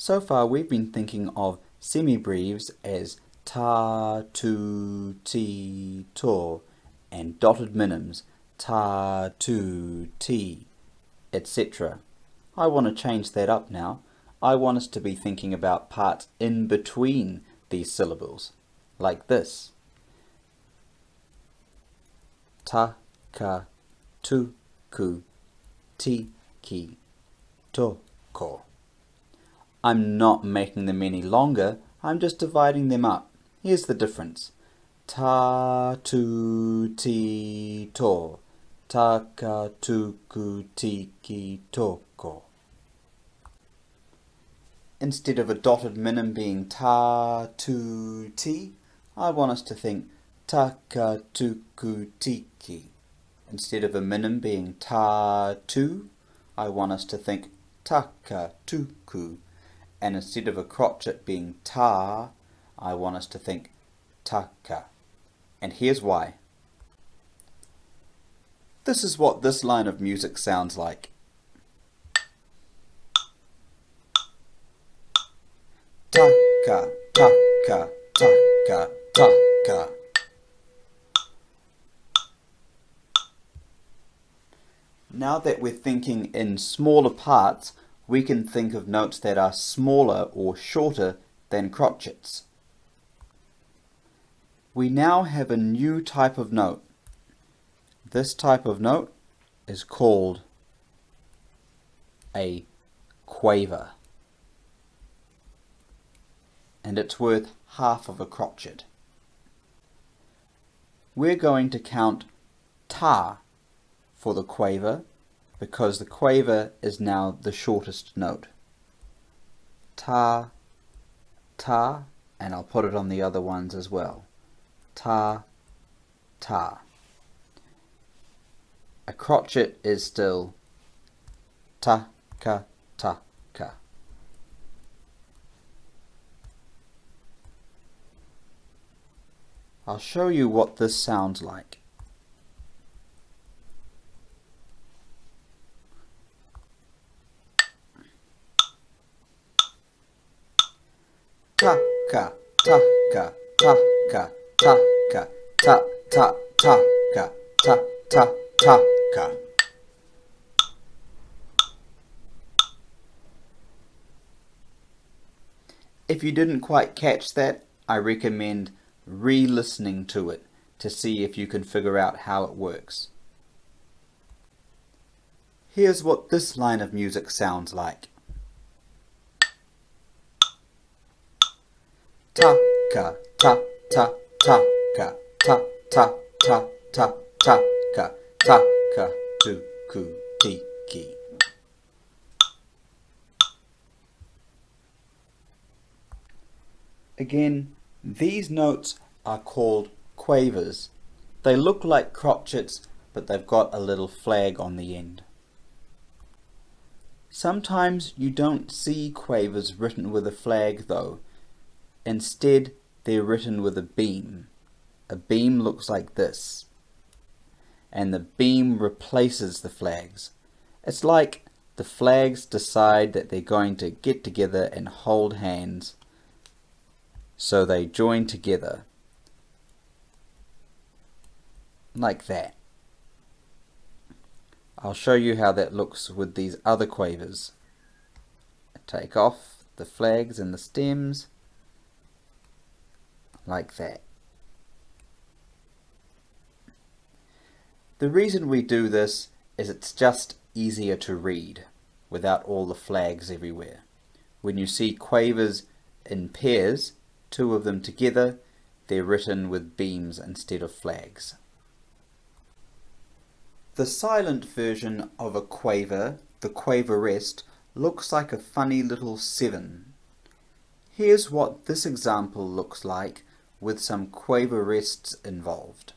So far we've been thinking of semibreves as ta, tu, ti, to, and dotted minims ta, tu, ti, etc. I want to change that up now. I want us to be thinking about parts in between these syllables, like this. Ta, ka, tu, ku, ti, ki, to, ko. I'm not making them any longer, I'm just dividing them up. Here's the difference. Ta, tu, ti, to. Ta, ka, tu, ku, ti, ki, to, ko. Instead of a dotted minim being ta, tu, ti, I want us to think ta, ka, tu, ku, ti, ki. Instead of a minim being ta, tu, I want us to think ta, ka, tu, ku. And instead of a crotchet being ta, I want us to think ta-ka. And here's why. This is what this line of music sounds like. Ta-ka, ta-ka, ta-ka, ta-ka. Now that we're thinking in smaller parts, we can think of notes that are smaller or shorter than crotchets. We now have a new type of note. This type of note is called a quaver, and it's worth half of a crotchet. We're going to count ta for the quaver, because the quaver is now the shortest note. Ta, ta, and I'll put it on the other ones as well. Ta, ta. A crotchet is still ta, ka, ta, ka. I'll show you what this sounds like. Ta ka, ta ka, ta ka, ta ka, ta ta ta ka, ta ta ta ka. If you didn't quite catch that, I recommend re-listening to it to see if you can figure out how it works. Here's what this line of music sounds like. Ta ka, ta ta ta ka, ta ta ta ta ta ka, ta ka, tu, ku, ti, ki. Again, these notes are called quavers. They look like crotchets, but they've got a little flag on the end. Sometimes you don't see quavers written with a flag though. Instead, they're written with a beam. A beam looks like this, and the beam replaces the flags. It's like the flags decide that they're going to get together and hold hands, so they join together like that. I'll show you how that looks with these other quavers. Take off the flags and the stems like that. The reason we do this is it's just easier to read without all the flags everywhere. When you see quavers in pairs, two of them together, they're written with beams instead of flags. The silent version of a quaver, the quaverest, looks like a funny little 7. Here's what this example looks like with some quaverests involved.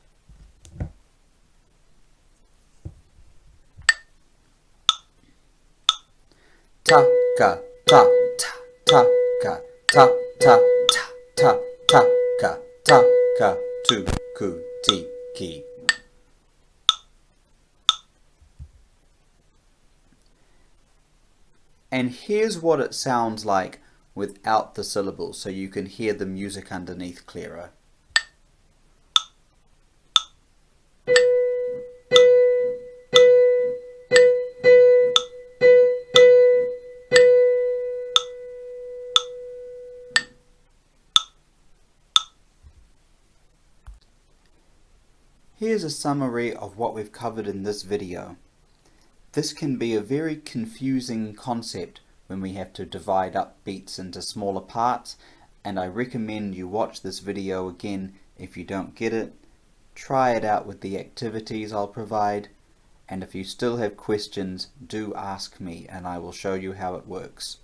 Ta ka ta ta ta ka ta ta ta ta ta ka ta ka tu ku ti ki. And here's what it sounds like without the syllables so you can hear the music underneath clearer. Here's a summary of what we've covered in this video. This can be a very confusing concept when we have to divide up beats into smaller parts, and I recommend you watch this video again if you don't get it. Try it out with the activities I'll provide, and if you still have questions, do ask me and I will show you how it works.